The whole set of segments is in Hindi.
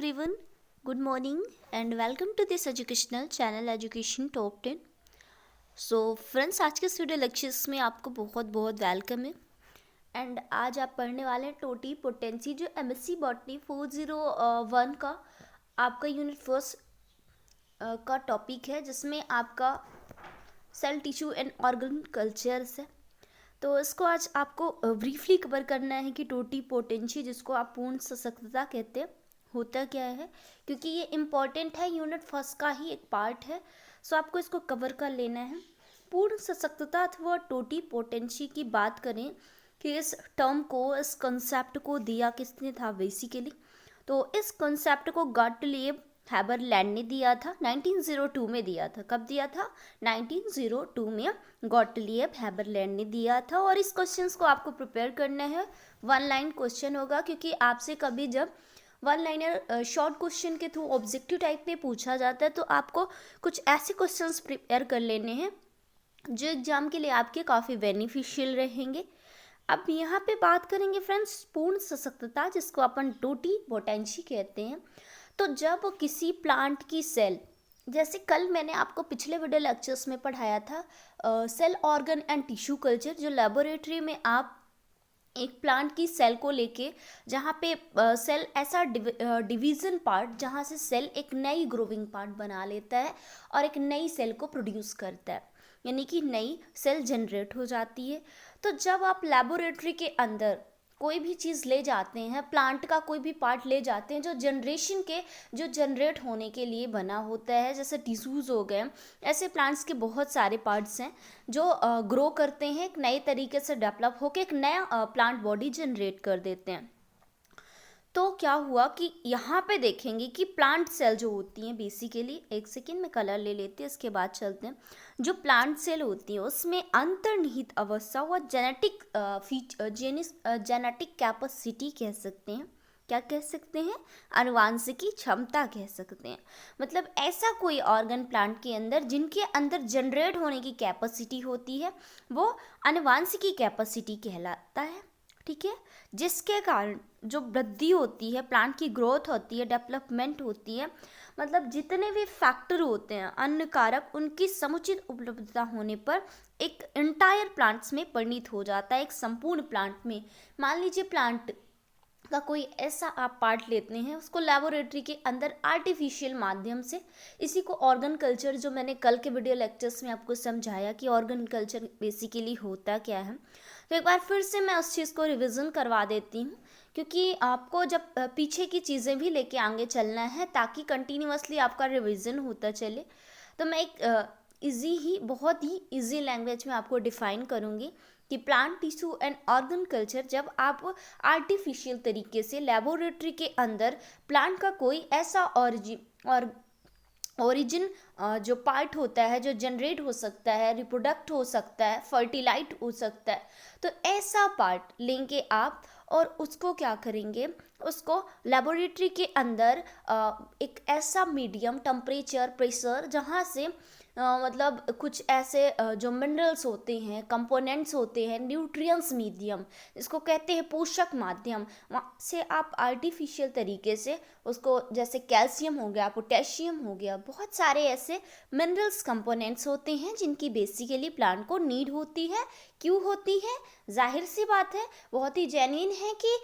Everyone, good morning and welcome to this educational channel Education Top 10. Friends, आज के स्टूडियो लेक्चर्स में आपको बहुत बहुत वेलकम है। एंड आज आप पढ़ने वाले हैं टोटी पोटेंसी, जो एमएससी बॉटनी 401 का आपका यूनिट फर्स्ट का टॉपिक है, जिसमें आपका cell tissue and organ cultures है। तो इसको आज आपको ब्रीफली कवर करना है कि टोटी पोटेंसी, जिसको आप पूर्ण सशक्तता कहते हैं, होता क्या है, क्योंकि ये इम्पॉर्टेंट है, यूनिट फर्स्ट का ही एक पार्ट है। सो आपको इसको कवर कर लेना है। पूर्ण सशक्तता अथवा टोटी पोटेंसी की बात करें कि इस टर्म को, इस कंसेप्ट को दिया किसने था बेसिकली, तो इस कंसेप्ट को गॉटलिब हैबरलैंड ने दिया था, 1902 में दिया था। कब दिया था? 1902 में गॉटलिब हैबरलैंड ने दिया था। और इस क्वेश्चंस को आपको प्रिपेयर करना है, वन लाइन क्वेश्चन होगा, क्योंकि आपसे कभी जब वन लाइनर शॉर्ट क्वेश्चन के थ्रू ऑब्जेक्टिव टाइप में पूछा जाता है, तो आपको कुछ ऐसे क्वेश्चंस प्रिपेयर कर लेने हैं जो एग्जाम के लिए आपके काफ़ी बेनिफिशियल रहेंगे। अब यहाँ पे बात करेंगे फ्रेंड्स पूर्ण सशक्तता, जिसको अपन टोटी पोटेंसी कहते हैं। तो जब किसी प्लांट की सेल, जैसे कल मैंने आपको पिछले वीडियो लेक्चर्स में पढ़ाया था cell organ and tissue culture, जो लेबोरेटरी में आप एक प्लांट की सेल को लेके, जहाँ पे सेल ऐसा डिवीज़न पार्ट जहाँ से सेल एक नई ग्रोविंग पार्ट बना लेता है और एक नई सेल को प्रोड्यूस करता है, यानी कि नई सेल जनरेट हो जाती है। तो जब आप लेबोरेटरी के अंदर कोई भी चीज़ ले जाते हैं, प्लांट का कोई भी पार्ट ले जाते हैं जो जनरेशन के, जो जनरेट होने के लिए बना होता है, जैसे टिश्यूज़ हो गए, ऐसे प्लांट्स के बहुत सारे पार्ट्स हैं जो ग्रो करते हैं, एक नए तरीके से डेवलप होकर एक नया प्लांट बॉडी जनरेट कर देते हैं। तो क्या हुआ कि यहाँ पे देखेंगे कि प्लांट सेल जो होती हैं बेसिकली, एक सेकेंड में कलर ले लेते हैं, इसके बाद चलते हैं। जो प्लांट सेल होती है उसमें अंतर्निहित अवस्था व जेनेटिक कैपेसिटी कह सकते हैं। क्या कह सकते हैं? आनुवांशिकी क्षमता कह सकते हैं। मतलब ऐसा कोई ऑर्गन प्लांट के अंदर जिनके अंदर जनरेट होने की कैपेसिटी होती है, वो आनुवांशिकी कैपेसिटी कहलाता है। ठीक है, जिसके कारण जो वृद्धि होती है, प्लांट की ग्रोथ होती है, डेवलपमेंट होती है, मतलब जितने भी फैक्टर होते हैं अन्य कारक, उनकी समुचित उपलब्धता होने पर एक इंटायर प्लांट्स में परिणित हो जाता है, एक संपूर्ण प्लांट में। मान लीजिए प्लांट का कोई ऐसा आप पार्ट लेते हैं, उसको लेबोरेटरी के अंदर आर्टिफिशियल माध्यम से, इसी को ऑर्गन कल्चर, जो मैंने कल के वीडियो लेक्चर्स में आपको समझाया कि ऑर्गन कल्चर बेसिकली होता क्या है, तो एक बार फिर से मैं उस चीज़ को रिविज़न करवा देती हूँ, क्योंकि आपको जब पीछे की चीज़ें भी लेके आगे चलना है, ताकि कंटिन्यूअसली आपका रिविज़न होता चले। तो मैं एक बहुत ही ईजी लैंग्वेज में आपको डिफ़ाइन करूँगी कि plant tissue and organ culture, जब आप आर्टिफिशियल तरीके से लेबोरेटरी के अंदर प्लांट का कोई ऐसा ओरिजिन जो पार्ट होता है, जो जनरेट हो सकता है, रिप्रोडक्ट हो सकता है, फर्टिलाइट हो सकता है, तो ऐसा पार्ट लेंगे आप और उसको क्या करेंगे, उसको लेबोरेटरी के अंदर एक ऐसा मीडियम, टेम्परेचर, प्रेशर, जहाँ से मतलब कुछ ऐसे जो मिनरल्स होते हैं, कंपोनेंट्स होते हैं, न्यूट्रिएंट्स मीडियम, इसको कहते हैं पोषक माध्यम, वहाँ से आप आर्टिफिशियल तरीके से उसको, जैसे कैल्शियम हो गया, पोटेशियम हो गया, बहुत सारे ऐसे मिनरल्स कंपोनेंट्स होते हैं जिनकी बेसिकली प्लांट को नीड होती है। क्यों होती है? जाहिर सी बात है, बहुत ही जेन्युइन है कि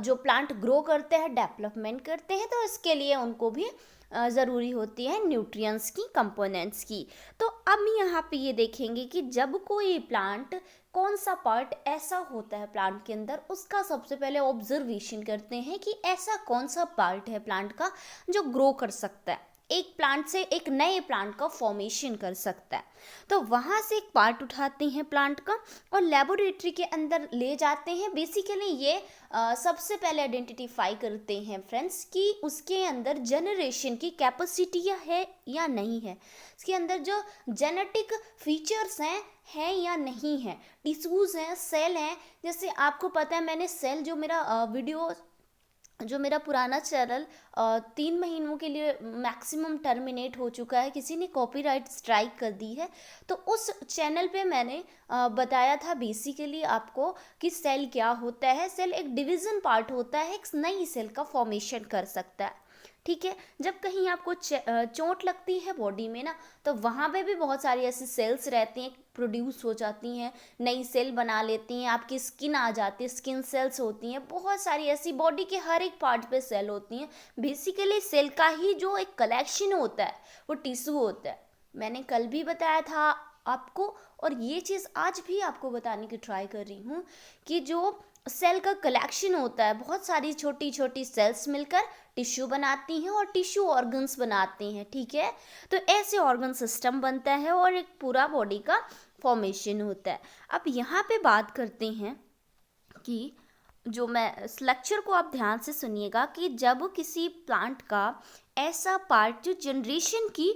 जो प्लांट ग्रो करते हैं, डेवलपमेंट करते हैं, तो इसके लिए उनको भी ज़रूरी होती है न्यूट्रिएंट्स की, कंपोनेंट्स की। तो अब यहाँ पे ये देखेंगे कि जब कोई प्लांट, कौन सा पार्ट ऐसा होता है प्लांट के अंदर, उसका सबसे पहले ऑब्जर्वेशन करते हैं कि ऐसा कौन सा पार्ट है प्लांट का जो ग्रो कर सकता है, एक प्लांट से एक नए प्लांट का फॉर्मेशन कर सकता है। तो वहाँ से एक पार्ट उठाते हैं प्लांट का और लेबोरेटरी के अंदर ले जाते हैं। बेसिकली ये सबसे पहले आइडेंटिफाई करते हैं फ्रेंड्स कि उसके अंदर जनरेशन की कैपेसिटी है या नहीं है, इसके अंदर जो जेनेटिक फीचर्स हैं या नहीं है, टिश्यूज़ हैं, सेल हैं। जैसे आपको पता है, मैंने सेल, जो मेरा पुराना चैनल 3 महीनों के लिए मैक्सिमम टर्मिनेट हो चुका है, किसी ने कॉपीराइट स्ट्राइक कर दी है, तो उस चैनल पे मैंने बताया था बेसिकली आपको कि सेल क्या होता है। सेल एक डिवीज़न पार्ट होता है, एक नई सेल का फॉर्मेशन कर सकता है। ठीक है। जब कहीं आपको चोट लगती है बॉडी में ना, तो वहाँ पे भी बहुत सारी ऐसी सेल्स रहती हैं, प्रोड्यूस हो जाती हैं, नई सेल बना लेती हैं, आपकी स्किन आ जाती है, स्किन सेल्स होती हैं, बहुत सारी ऐसी बॉडी के हर एक पार्ट पे सेल होती हैं। बेसिकली सेल का ही जो एक कलेक्शन होता है वो टिश्यू होता है। मैंने कल भी बताया था आपको, और ये चीज़ आज भी आपको बताने की ट्राई कर रही हूँ कि जो सेल का कलेक्शन होता है, बहुत सारी छोटी छोटी सेल्स मिलकर टिश्यू बनाती हैं और टिश्यू ऑर्गन्स बनाते हैं, ठीक है। तो ऐसे ऑर्गन सिस्टम बनता है और एक पूरा बॉडी का फॉर्मेशन होता है। अब यहाँ पे बात करते हैं कि जो मैं इस लेक्चर को आप ध्यान से सुनिएगा कि जब किसी प्लांट का ऐसा पार्ट जो जनरेशन की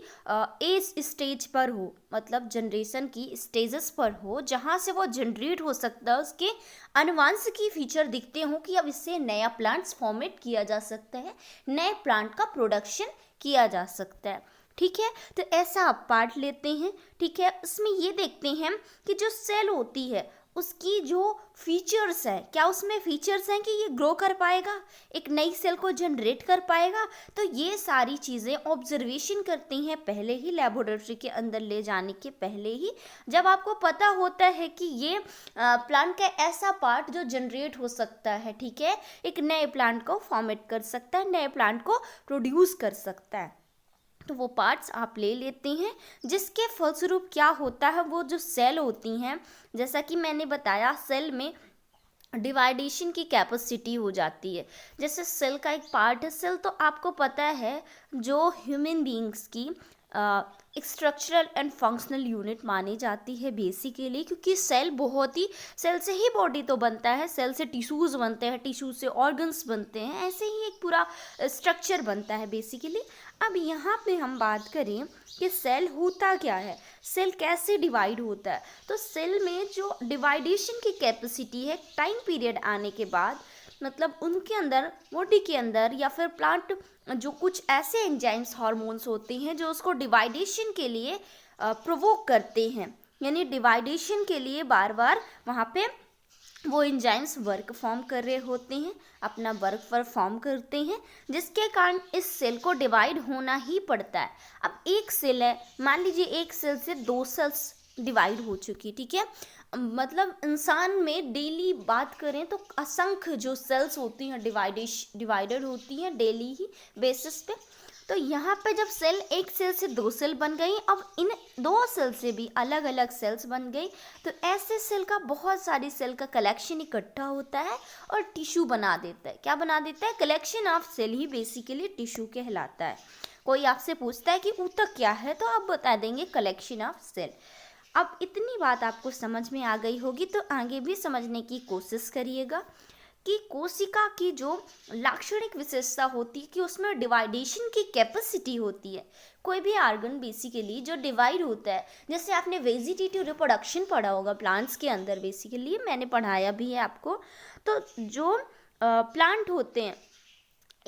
एज स्टेज पर हो, मतलब जनरेशन की स्टेजेस पर हो, जहाँ से वो जनरेट हो सकता है, उसके आनुवंशिकी फीचर दिखते हो कि अब इससे नया प्लांट्स फॉर्मेट किया जा सकता है, नए प्लांट का प्रोडक्शन किया जा सकता है, ठीक है। तो ऐसा आप पार्ट लेते हैं, ठीक है। इसमें ये देखते हैं कि जो सेल होती है उसकी जो फीचर्स है, क्या उसमें फीचर्स हैं कि ये ग्रो कर पाएगा, एक नई सेल को जनरेट कर पाएगा। तो ये सारी चीज़ें ऑब्जर्वेशन करती हैं पहले ही, लेबोरेटरी के अंदर ले जाने के पहले ही। जब आपको पता होता है कि ये प्लांट का ऐसा पार्ट जो जनरेट हो सकता है, ठीक है, एक नए प्लांट को फॉर्मेट कर सकता है, नए प्लांट को प्रोड्यूस कर सकता है, तो वो पार्ट्स आप ले लेते हैं। जिसके फलस्वरूप क्या होता है, वो जो सेल होती हैं, जैसा कि मैंने बताया, सेल में डिवाइडेशन की कैपेसिटी हो जाती है। जैसे सेल का एक पार्ट है सेल, तो आपको पता है जो ह्यूमन बींग्स की एक स्ट्रक्चरल एंड फंक्शनल यूनिट मानी जाती है बेसिकली, क्योंकि सेल बहुत ही, सेल से ही बॉडी तो बनता है, सेल से टिश्यूज़ बनते हैं, टिश्यू से ऑर्गन्स बनते हैं, ऐसे ही एक पूरा स्ट्रक्चर बनता है बेसिकली। अब यहाँ पे हम बात करें कि सेल होता क्या है, सेल कैसे डिवाइड होता है, तो सेल में जो डिवाइडेशन की कैपेसिटी है टाइम पीरियड आने के बाद, मतलब उनके अंदर, बॉडी के अंदर या फिर प्लांट, जो कुछ ऐसे एंजाइम्स हार्मोन्स होते हैं जो उसको डिवाइडेशन के लिए प्रोवोक करते हैं, यानी डिवाइडेशन के लिए बार बार वहाँ पे वो एंजाइम्स वर्क फॉर्म कर रहे होते हैं, अपना वर्क परफॉर्म करते हैं, जिसके कारण इस सेल को डिवाइड होना ही पड़ता है। अब एक सेल है, मान लीजिए एक सेल से दो सेल्स डिवाइड हो चुकी, ठीक है। मतलब इंसान में डेली बात करें तो असंख्य जो सेल्स होती हैं डिवाइडेड होती हैं डेली ही बेसिस पे। तो यहाँ पे जब सेल, एक सेल से दो सेल बन गई, अब इन दो सेल से भी अलग अलग सेल्स बन गई, तो ऐसे सेल का, बहुत सारी सेल का कलेक्शन इकट्ठा होता है और टिश्यू बना देता है। क्या बना देता है? कलेक्शन ऑफ सेल ही बेसिकली टिश्यू कहलाता है। कोई आपसे पूछता है कि ऊतक क्या है, तो आप बता देंगे कलेक्शन ऑफ सेल। अब इतनी बात आपको समझ में आ गई होगी, तो आगे भी समझने की कोशिश करिएगा कि कोशिका की जो लाक्षणिक विशेषता होती है कि उसमें डिवाइडेशन की कैपेसिटी होती है। कोई भी ऑर्गन बेसिकली जो डिवाइड होता है, जैसे आपने वेजिटेटिव रिप्रोडक्शन पढ़ा होगा प्लांट्स के अंदर, बेसिकली मैंने पढ़ाया भी है आपको। तो जो प्लांट होते हैं,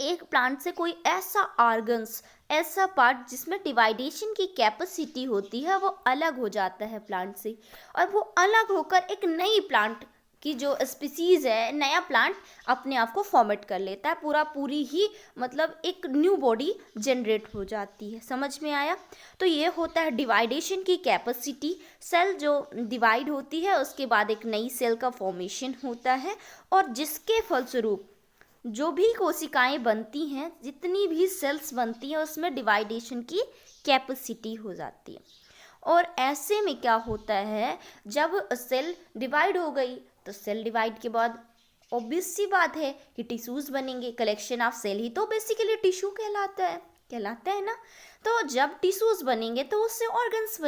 एक प्लांट से कोई ऐसा ऑर्गन्स, ऐसा पार्ट जिसमें डिवाइडेशन की कैपेसिटी होती है, वो अलग हो जाता है प्लांट से, और वो अलग होकर एक नई प्लांट की जो स्पीसीज़ है, नया प्लांट अपने आप को फॉर्मेट कर लेता है, पूरी ही, मतलब एक न्यू बॉडी जनरेट हो जाती है। समझ में आया? तो ये होता है डिवाइडेशन की कैपेसिटी। सेल जो डिवाइड होती है उसके बाद एक नई सेल का फॉर्मेशन होता है, और जिसके फलस्वरूप जो भी कोशिकाएं बनती हैं, जितनी भी सेल्स बनती हैं, उसमें डिवाइडेशन की कैपेसिटी हो जाती है। और ऐसे में क्या होता है, जब सेल डिवाइड हो गई, तो सेल डिवाइड के बाद ऑब्वियस सी बात है कि टिश्यूज़ बनेंगे। कलेक्शन ऑफ सेल ही तो बेसिकली टिश्यू कहलाता है ना। तो जब टिश्यूज़ बनेंगे तो उससे ऑर्गन्स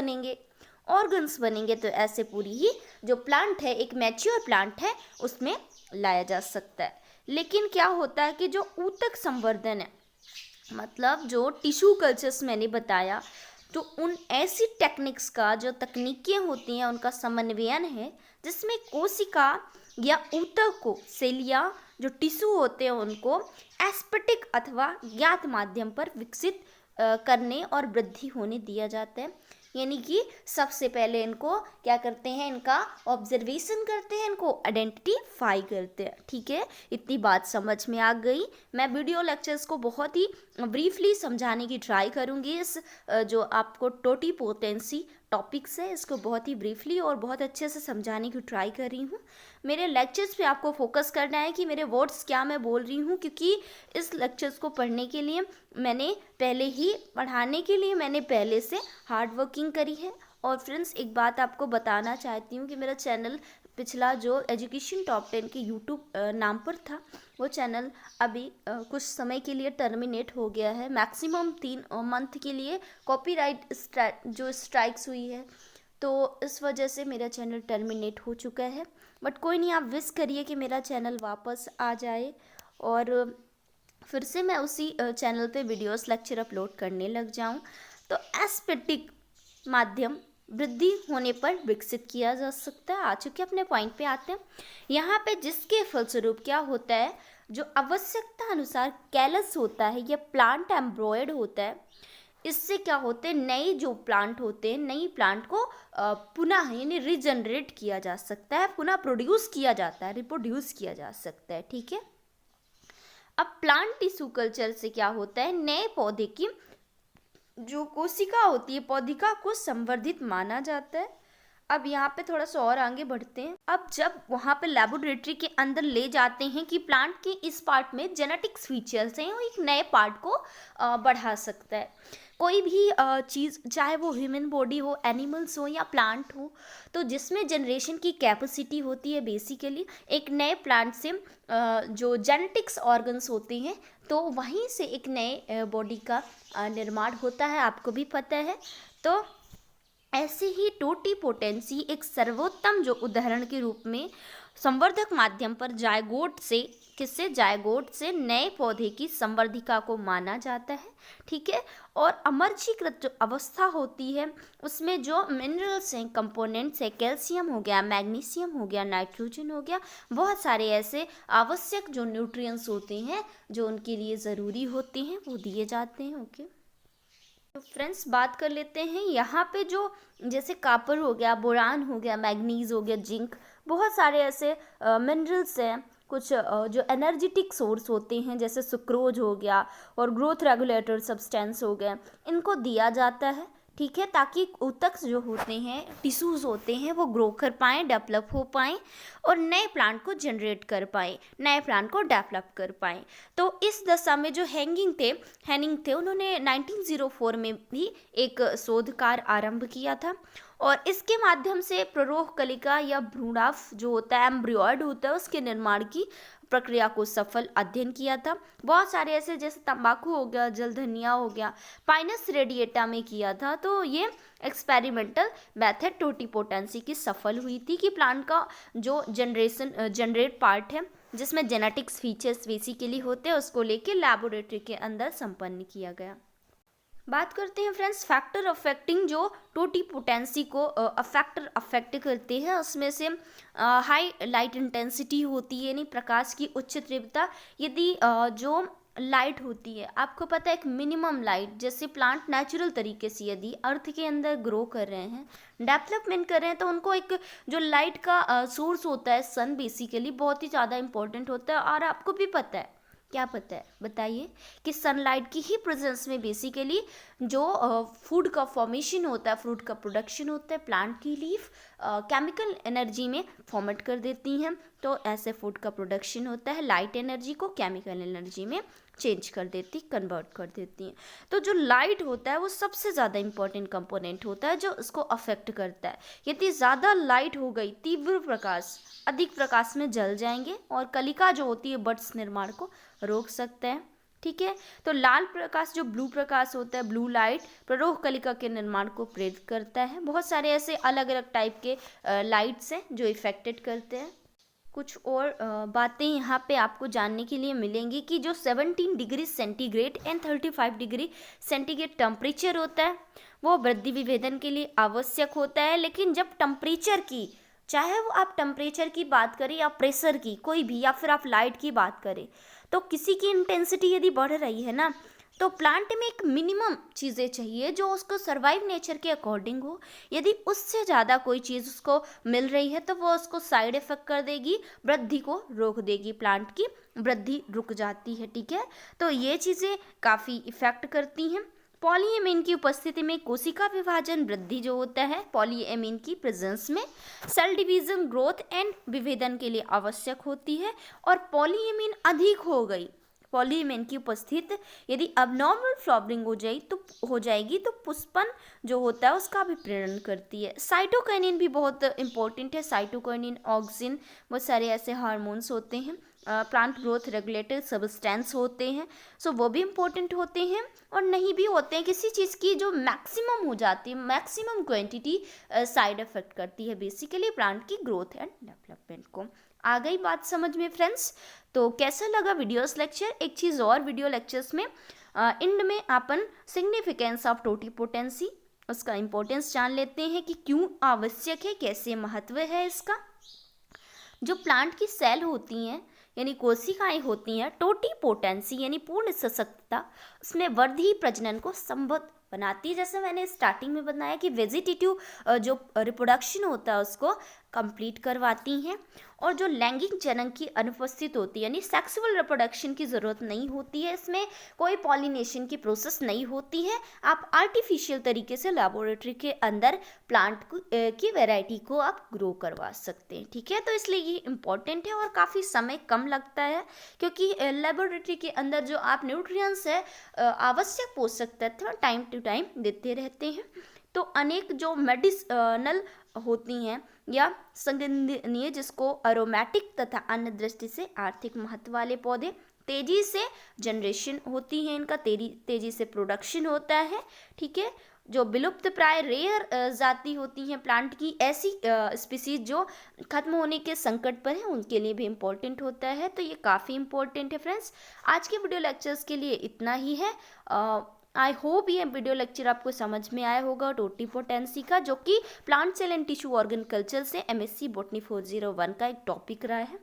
बनेंगे, तो ऐसे पूरी ही जो प्लांट है, एक मैच्योर प्लांट है, उसमें लाया जा सकता है। लेकिन क्या होता है कि जो ऊतक संवर्धन है, मतलब जो टिश्यू कल्चर्स मैंने बताया, तो उन ऐसी टेक्निक्स का, जो तकनीकें होती हैं, उनका समन्वयन है, जिसमें कोशिका या ऊतक को, सेल या जो टिश्यू होते हैं, उनको एस्पेटिक अथवा ज्ञात माध्यम पर विकसित करने और वृद्धि होने दिया जाता है। यानी कि सबसे पहले इनको क्या करते हैं, इनका ऑब्जर्वेशन करते हैं, इनको आइडेंटिफाई करते हैं। ठीक है, इतनी बात समझ में आ गई। मैं वीडियो लेक्चर्स को बहुत ही ब्रीफली समझाने की ट्राई करूँगी। इस जो आपको टोटीपोटेंसी टॉपिक्स है इसको बहुत ही ब्रीफली और बहुत अच्छे से समझाने की ट्राई कर रही हूँ। मेरे लेक्चर्स पे आपको फोकस करना है कि मेरे वर्ड्स क्या मैं बोल रही हूँ, क्योंकि इस लेक्चर्स को पढ़ने के लिए पढ़ाने के लिए मैंने पहले से हार्ड वर्किंग करी है। और फ्रेंड्स, एक बात आपको बताना चाहती हूँ कि मेरा चैनल पिछला जो एजुकेशन टॉप 10 के यूट्यूब नाम पर था, वो चैनल अभी कुछ समय के लिए टर्मिनेट हो गया है। मैक्सिमम 3 मंथ के लिए कॉपीराइट जो स्ट्राइक्स हुई है, तो इस वजह से मेरा चैनल टर्मिनेट हो चुका है। बट कोई नहीं, आप विश करिए कि मेरा चैनल वापस आ जाए और फिर से मैं उसी चैनल पे वीडियोस लेक्चर अपलोड करने लग जाऊं। तो एस्थेटिक माध्यम वृद्धि होने पर विकसित किया जा सकता है। आ चुके अपने पॉइंट पे आते हैं। यहाँ पे जिसके फलस्वरूप क्या होता है, जो आवश्यकता अनुसार कैलस होता है या प्लांट एम्ब्रॉयड होता है, इससे क्या होते हैं, नए जो प्लांट होते हैं, नई प्लांट को पुनः यानी रिजनरेट किया जा सकता है, पुनः प्रोड्यूस किया जाता है, रिप्रोड्यूस किया जा सकता है। ठीक है। अब प्लांट टिश्यू कल्चर से क्या होता है, नए पौधे की जो कोशिका होती है, पौधिका को संवर्धित माना जाता है। अब यहाँ पे थोड़ा सा और आगे बढ़ते हैं। अब जब वहाँ पे लेबोरेटरी के अंदर ले जाते हैं कि प्लांट के इस पार्ट में जेनेटिक्स फीचर्स हैं, वो एक नए पार्ट को बढ़ा सकता है। कोई भी चीज़, चाहे वो ह्यूमन बॉडी हो, एनिमल्स हो या प्लांट हो, तो जिसमें जनरेशन की कैपेसिटी होती है बेसिकली एक नए प्लांट से जो जेनेटिक्स ऑर्गन्स होते हैं, तो वहीं से एक नए बॉडी का निर्माण होता है, आपको भी पता है। तो ऐसे ही टोटीपोटेंसी एक सर्वोत्तम जो उदाहरण के रूप में संवर्धक माध्यम पर जायगोट से नए पौधे की संवर्धिका को माना जाता है। ठीक है। और अमर्जीकृत जो अवस्था होती है उसमें जो मिनरल्स हैं, कंपोनेंट्स है, कैल्शियम हो गया, मैग्नीशियम हो गया, नाइट्रोजन हो गया, बहुत सारे ऐसे आवश्यक जो न्यूट्रिएंट्स होते हैं जो उनके लिए ज़रूरी होते हैं, वो दिए जाते हैं। ओके। तो फ्रेंड्स, बात कर लेते हैं यहाँ पे जो जैसे कॉपर हो गया, बोरान हो गया, मैग्नीज हो गया, जिंक, बहुत सारे ऐसे मिनरल्स हैं। कुछ जो एनर्जेटिक सोर्स होते हैं जैसे सुक्रोज हो गया और ग्रोथ रेगुलेटर सब्सटेंस हो गए, इनको दिया जाता है। ठीक है। ताकि ऊतक जो होते हैं, टिश्यूज़ होते हैं, वो ग्रो कर पाएँ, डेवलप हो पाएँ और नए प्लांट को जनरेट कर पाएँ, नए प्लांट को डेवलप कर पाएँ। तो इस दशा में जो हेनिंग थे, उन्होंने 1904 में भी एक शोध कार्य आरंभ किया था और इसके माध्यम से प्ररोह कलिका या भ्रूणाफ जो होता है, एम्ब्रियॉइड होता है, उसके निर्माण की प्रक्रिया को सफल अध्ययन किया था। बहुत सारे ऐसे जैसे तंबाकू हो गया, जलधनिया हो गया, पाइनस रेडिएटा में किया था। तो ये एक्सपेरिमेंटल मेथड टोटीपोटेंसी की सफल हुई थी कि प्लांट का जो जनरेट पार्ट है जिसमें जेनेटिक्स फीचर्स बेसिकली होते हैं, उसको लेके लेबोरेटरी के अंदर संपन्न किया गया। बात करते हैं फ्रेंड्स फैक्टर अफेक्टिंग जो टोटीपोटेंसी को अफेक्ट करते हैं। उसमें से हाई लाइट इंटेंसिटी होती है, यानी प्रकाश की उच्च तीव्रता। यदि जो लाइट होती है, आपको पता है एक मिनिमम लाइट, जैसे प्लांट नेचुरल तरीके से यदि अर्थ के अंदर ग्रो कर रहे हैं, डेवलपमेंट कर रहे हैं, तो उनको एक जो लाइट का सोर्स होता है, सन बेसिकली बहुत ही ज़्यादा इंपॉर्टेंट होता है। और आपको भी पता है, क्या पता है बताइए, कि सनलाइट की ही प्रेजेंस में बेसिकली जो फूड का फॉर्मेशन होता है, फ्रूट का प्रोडक्शन होता है, प्लांट की लीफ केमिकल एनर्जी में फॉर्मेट कर देती हैं। तो ऐसे फूड का प्रोडक्शन होता है, लाइट एनर्जी को केमिकल एनर्जी में चेंज कर देती, कन्वर्ट कर देती हैं। तो जो लाइट होता है वो सबसे ज़्यादा इंपॉर्टेंट कंपोनेंट होता है जो उसको अफेक्ट करता है। यदि ज़्यादा लाइट हो गई, तीव्र प्रकाश, अधिक प्रकाश में जल जाएंगे और कलिका जो होती है बड्स निर्माण को रोक सकते हैं। ठीक है। तो लाल प्रकाश जो ब्लू प्रकाश होता है, ब्लू लाइट, प्ररोह कलिका के निर्माण को प्रेरित करता है। बहुत सारे ऐसे अलग अलग टाइप के लाइट्स हैं जो इफेक्टेड करते हैं। कुछ और बातें यहाँ पे आपको जानने के लिए मिलेंगी कि जो 17 degree centigrade and 35 degree centigrade temperature होता है वो वृद्धि विभेदन के लिए आवश्यक होता है। लेकिन जब टेम्परेचर की, चाहे वो आप टेम्परेचर की बात करें या प्रेशर की, कोई भी, या फिर आप लाइट की बात करें, तो किसी की इंटेंसिटी यदि बढ़ रही है ना, तो प्लांट में एक मिनिमम चीज़ें चाहिए जो उसको सर्वाइव नेचर के अकॉर्डिंग हो। यदि उससे ज़्यादा कोई चीज़ उसको मिल रही है तो वो उसको साइड इफेक्ट कर देगी, वृद्धि को रोक देगी, प्लांट की वृद्धि रुक जाती है। ठीक है, तो ये चीज़ें काफ़ी इफेक्ट करती हैं। पॉलीएमीन की उपस्थिति में कोशिका विभाजन वृद्धि जो होता है, पॉलीएमीन की प्रेजेंस में सेल डिवीजन ग्रोथ एंड विभेदन के लिए आवश्यक होती है। और पॉलीएमीन अधिक हो गई, पॉलीएमीन की उपस्थिति यदि अबनॉर्मल फ्लावरिंग हो जाएगी तो पुष्पन जो होता है उसका भी प्रेरण करती है। साइटोकाइनिन भी बहुत इंपॉर्टेंट है। साइटोकाइनिन, ऑक्सिन, बहुत सारे ऐसे हार्मोन्स होते हैं, प्लांट ग्रोथ रेगुलेटर सब्सटेंस होते हैं, सो वो भी इम्पोर्टेंट होते हैं। और नहीं भी होते हैं, किसी चीज़ की जो मैक्सिमम हो जाती है, मैक्सिमम क्वांटिटी साइड इफेक्ट करती है बेसिकली प्लांट की ग्रोथ एंड डेवलपमेंट को। आ गई बात समझ में फ्रेंड्स? तो कैसा लगा वीडियोस लेक्चर? एक चीज़ और, वीडियो लेक्चर्स में एंड में अपन सिग्निफिकेंस ऑफ टोटिपोटेंसी, उसका इम्पोर्टेंस जान लेते हैं कि क्यों आवश्यक है, कैसे महत्व है इसका। जो प्लांट की सेल होती हैं यानी कोशिकाएं होती हैं, टोटिपोटेंसी यानी पूर्ण सशक्तता, उसमें वृद्धि प्रजनन को संभव बनाती है। जैसे मैंने स्टार्टिंग में बताया कि वेजिटेटिव जो रिप्रोडक्शन होता है उसको कंप्लीट करवाती हैं। और जो लैंगिक जनन की अनुपस्थित होती है यानी सेक्सुअल रिप्रोडक्शन की ज़रूरत नहीं होती है, इसमें कोई पॉलिनेशन की प्रोसेस नहीं होती है। आप आर्टिफिशियल तरीके से लेबोरेटरी के अंदर प्लांट की वैरायटी को आप ग्रो करवा सकते हैं। ठीक है, तो इसलिए ये इम्पॉर्टेंट है और काफ़ी समय कम लगता है, क्योंकि लेबोरेटरी के अंदर जो आप न्यूट्रिएंट्स है, आवश्यक पोषक तत्व टाइम टू टाइम देते रहते हैं। तो अनेक जो मेडिसिनल होती हैं या संगंधनीय, जिसको अरोमेटिक तथा अन्य दृष्टि से आर्थिक महत्व वाले पौधे, तेजी से जनरेशन होती है, इनका तेजी से प्रोडक्शन होता है। ठीक है, जो विलुप्त प्राय रेयर जाति होती हैं प्लांट की, ऐसी स्पीसीज जो खत्म होने के संकट पर है, उनके लिए भी इम्पोर्टेंट होता है। तो ये काफ़ी इम्पोर्टेंट है फ्रेंड्स। आज के वीडियो लेक्चर्स के लिए इतना ही है। आई होप ये वीडियो लेक्चर आपको समझ में आया होगा टोटिपोटेंसी का, जो कि plant cell and tissue organ culture से MSc बॉटनी 401 का एक टॉपिक रहा है।